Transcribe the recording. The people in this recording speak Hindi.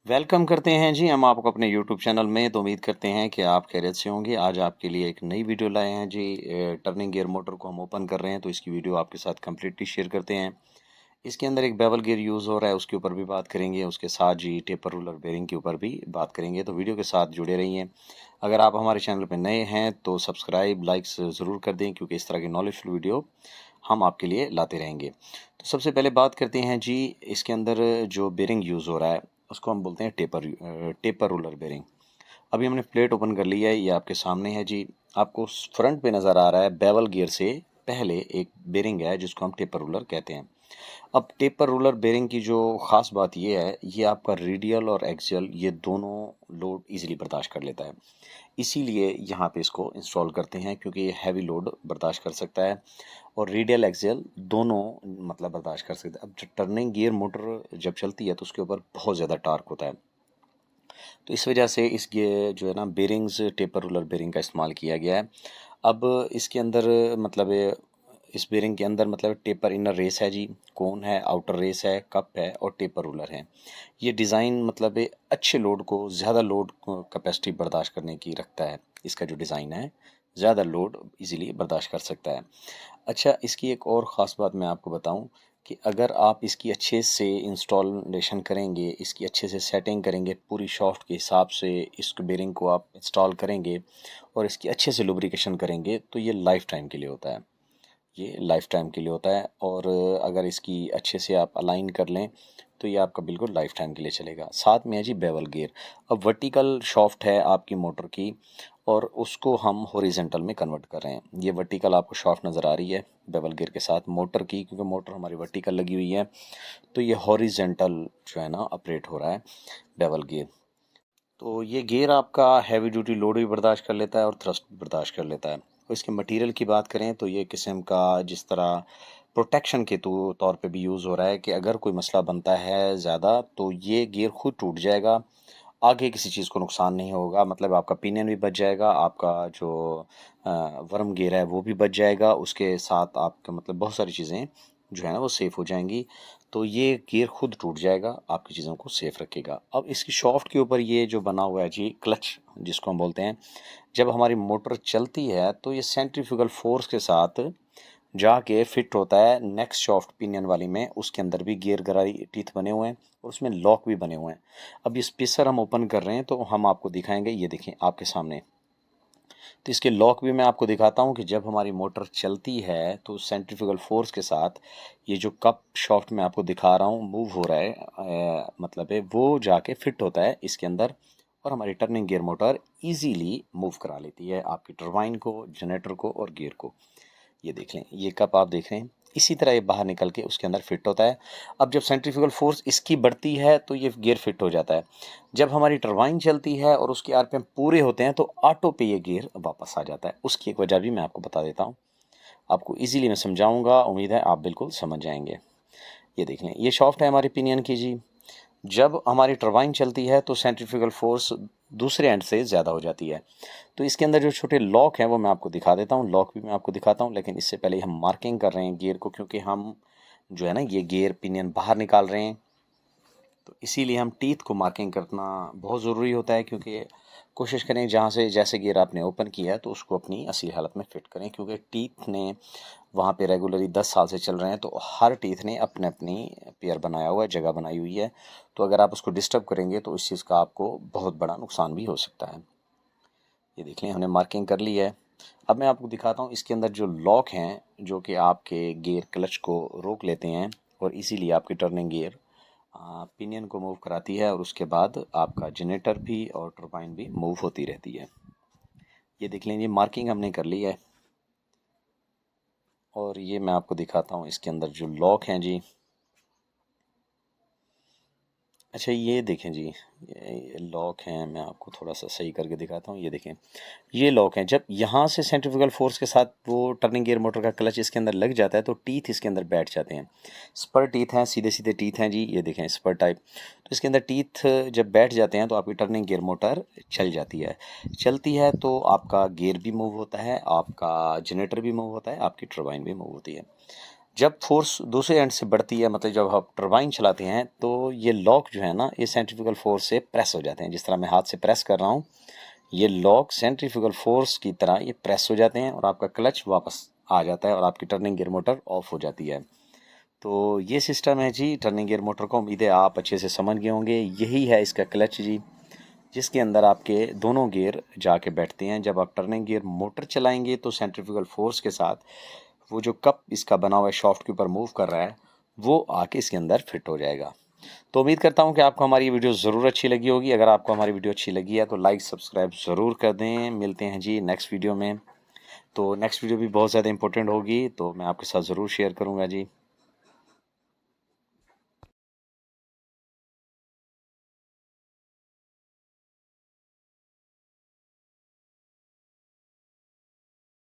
वेलकम करते हैं जी हम आपको अपने यूट्यूब चैनल में। तो उम्मीद करते हैं कि आप खैरियत से होंगे। आज आपके लिए एक नई वीडियो लाए हैं जी। टर्निंग गियर मोटर को हम ओपन कर रहे हैं, तो इसकी वीडियो आपके साथ कम्प्लीटली शेयर करते हैं। इसके अंदर एक बेवल गियर यूज़ हो रहा है, उसके ऊपर भी बात करेंगे। उसके साथ जी टेपर रूलर बेरिंग के ऊपर भी बात करेंगे। तो वीडियो के साथ जुड़े रहिए। अगर आप हमारे चैनल पर नए हैं तो सब्सक्राइब लाइक्स ज़रूर कर दें, क्योंकि इस तरह की नॉलेजफुल वीडियो हम आपके लिए लाते रहेंगे। तो सबसे पहले बात करते हैं जी, इसके अंदर जो बेरिंग यूज़ हो रहा है उसको हम बोलते हैं टेपर रूलर बेरिंग। अभी हमने प्लेट ओपन कर लिया है, ये आपके सामने है जी। आपको फ्रंट पे नज़र आ रहा है बेवल गियर से पहले एक बेरिंग है जिसको हम टेपर रूलर कहते हैं। अब टेपर रूलर बेरिंग की जो ख़ास बात ये है, ये आपका रेडियल और एक्सियल ये दोनों लोड इजीली बर्दाश्त कर लेता है। इसीलिए यहाँ पे इसको इंस्टॉल करते हैं, क्योंकि ये हैवी लोड बर्दाश्त कर सकता है और रेडियल एक्सियल दोनों मतलब बर्दाश्त कर सकता है। अब जो टर्निंग गियर मोटर जब चलती है तो उसके ऊपर बहुत ज़्यादा टार्क होता है। तो इस वजह से इस जो है ना बेरिंग्स टेपर रूलर बेरिंग का इस्तेमाल किया गया है। अब इसके अंदर मतलब इस बेरिंग के अंदर मतलब टेपर इनर रेस है जी, कोन है, आउटर रेस है, कप है और टेपर रूलर है। ये डिज़ाइन मतलब अच्छे लोड को, ज़्यादा लोड कैपेसिटी बर्दाश्त करने की रखता है। इसका जो डिज़ाइन है ज़्यादा लोड इजीली बर्दाश्त कर सकता है। अच्छा, इसकी एक और ख़ास बात मैं आपको बताऊं कि अगर आप इसकी अच्छे से इंस्टॉलेशन करेंगे, इसकी अच्छे से सेटिंग करेंगे, पूरी शाफ्ट के हिसाब से इस बेरिंग को आप इंस्टॉल करेंगे और इसकी अच्छे से लुब्रिकेशन करेंगे, तो ये लाइफ टाइम के लिए होता है। ये लाइफ टाइम के लिए होता है। और अगर इसकी अच्छे से आप अलाइन कर लें तो ये आपका बिल्कुल लाइफ टाइम के लिए चलेगा। साथ में है जी बेवल गियर। अब वर्टिकल शाफ्ट है आपकी मोटर की और उसको हम हॉरिजेंटल में कन्वर्ट कर रहे हैं। ये वर्टिकल आपको शाफ्ट नज़र आ रही है बेवल गियर के साथ मोटर की, क्योंकि मोटर हमारी वर्टिकल लगी हुई है, तो ये हॉरिजेंटल जो है ना ऑपरेट हो रहा है बेवल गियर। तो ये गियर आपका हैवी ड्यूटी लोड भी बर्दाश्त कर लेता है और थ्रस्ट भी बर्दाश्त कर लेता है। और इसके मटेरियल की बात करें तो ये किस्म का जिस तरह प्रोटेक्शन के तौर पे भी यूज़ हो रहा है कि अगर कोई मसला बनता है ज़्यादा तो ये गियर खुद टूट जाएगा, आगे किसी चीज़ को नुकसान नहीं होगा। मतलब आपका पिनियन भी बच जाएगा, आपका जो वर्म गियर है वो भी बच जाएगा, उसके साथ आपका मतलब बहुत सारी चीज़ें जो है ना वो सेफ़ हो जाएंगी। तो ये गियर खुद टूट जाएगा, आपकी चीज़ों को सेफ रखेगा। अब इसकी शॉफ्ट के ऊपर ये जो बना हुआ है जी क्लच जिसको हम बोलते हैं, जब हमारी मोटर चलती है तो ये सेंट्रीफ्यूगल फोर्स के साथ जाके फिट होता है नेक्स्ट शॉफ्ट पिनियन वाली में। उसके अंदर भी गियर गराई टीथ बने हुए हैं और उसमें लॉक भी बने हुए हैं। अब ये स्पेसर हम ओपन कर रहे हैं तो हम आपको दिखाएंगे, ये देखें आपके सामने। तो इसके लॉक भी मैं आपको दिखाता हूँ कि जब हमारी मोटर चलती है तो सेंट्रीफ्यूगल फोर्स के साथ ये जो कप शॉफ्ट मैं आपको दिखा रहा हूँ मूव हो रहा है, मतलब है वो जाके फिट होता है इसके अंदर और हमारी turning gear motor easily move करा लेती है आपकी टरबाइन को, जनरेटर को और गियर को। ये देख लें, ये कप आप देख रहे हैं, इसी तरह ये बाहर निकल के उसके अंदर फिट होता है। अब जब सेंट्रीफ्यूगल फोर्स इसकी बढ़ती है तो ये गियर फिट हो जाता है। जब हमारी टरबाइन चलती है और उसके आरपीएम पूरे होते हैं तो ऑटो पे ये गियर वापस आ जाता है। उसकी एक वजह भी मैं आपको बता देता हूँ, आपको इजीली मैं समझाऊंगा, उम्मीद है आप बिल्कुल समझ जाएंगे। ये देख लें, ये सॉफ्ट है हमारी पिनियन की जी। जब हमारी टरबाइन चलती है तो सेंट्रीफ्यूगल फोर्स दूसरे एंड से ज़्यादा हो जाती है। तो इसके अंदर जो छोटे लॉक हैं वो मैं आपको दिखा देता हूँ, लॉक भी मैं आपको दिखाता हूँ, लेकिन इससे पहले हम मार्किंग कर रहे हैं गियर को, क्योंकि हम जो है ना ये गियर पिनियन बाहर निकाल रहे हैं। तो इसीलिए हम टीथ को मार्किंग करना बहुत ज़रूरी होता है, क्योंकि कोशिश करें जहाँ से जैसे गियर आपने ओपन किया है तो उसको अपनी असली हालत में फ़िट करें, क्योंकि टीथ ने वहाँ पे रेगुलरली 10 साल से चल रहे हैं, तो हर टीथ ने अपने अपनी पेयर बनाया हुआ है, जगह बनाई हुई है। तो अगर आप उसको डिस्टर्ब करेंगे तो इस चीज़ का आपको बहुत बड़ा नुकसान भी हो सकता है। ये देख लें, हमने मार्किंग कर ली है। अब मैं आपको दिखाता हूँ इसके अंदर जो लॉक हैं जो कि आपके गियर क्लच को रोक लेते हैं और इसीलिए आपकी टर्निंग गियर पिनियन को मूव कराती है और उसके बाद आपका जनरेटर भी और टरबाइन भी मूव होती रहती है। ये देख लीजिए, मार्किंग हमने कर ली है और ये मैं आपको दिखाता हूँ इसके अंदर जो लॉक हैं जी। अच्छा, ये देखें जी, ये लॉक हैं, मैं आपको थोड़ा सा सही करके दिखाता हूँ। ये देखें, ये लॉक हैं। जब यहाँ से सेंट्रीफ्यूगल फोर्स के साथ वो टर्निंग गियर मोटर का क्लच इसके अंदर लग जाता है तो टीथ इसके अंदर बैठ जाते हैं। स्पर टीथ हैं, सीधे सीधे टीथ हैं जी, ये देखें स्पर टाइप। तो इसके अंदर टीथ जब बैठ जाते हैं तो आपकी टर्निंग गियर मोटर चल जाती है। चलती है तो आपका गियर भी मूव होता है, आपका जनरेटर भी मूव होता है, आपकी टरबाइन भी मूव होती है। जब फोर्स दूसरे एंड से बढ़ती है, मतलब जब आप टरबाइन चलाते हैं, तो ये लॉक जो है ना, ये सेंट्रीफ्यूगल फोर्स से प्रेस हो जाते हैं। जिस तरह मैं हाथ से प्रेस कर रहा हूँ, ये लॉक सेंट्रीफ्यूगल फोर्स की तरह ये प्रेस हो जाते हैं और आपका क्लच वापस आ जाता है और आपकी टर्निंग गियर मोटर ऑफ हो जाती है। तो ये सिस्टम है जी टर्निंग गियर मोटर को। उम्मीद है आप अच्छे से समझ गए होंगे। यही है इसका क्लच जी, जिसके अंदर आपके दोनों गियर जाके बैठते हैं। जब आप टर्निंग गियर मोटर चलाएंगे तो सेंट्रीफ्यूगल फोर्स के साथ वो जो कप इसका बना हुआ है शाफ्ट के ऊपर मूव कर रहा है, वो आके इसके अंदर फिट हो जाएगा। तो उम्मीद करता हूँ कि आपको हमारी ये वीडियो ज़रूर अच्छी लगी होगी। अगर आपको हमारी वीडियो अच्छी लगी है तो लाइक सब्सक्राइब ज़रूर कर दें। मिलते हैं जी नेक्स्ट वीडियो में। तो नेक्स्ट वीडियो भी बहुत ज़्यादा इंपॉर्टेंट होगी, तो मैं आपके साथ ज़रूर शेयर करूँगा जी।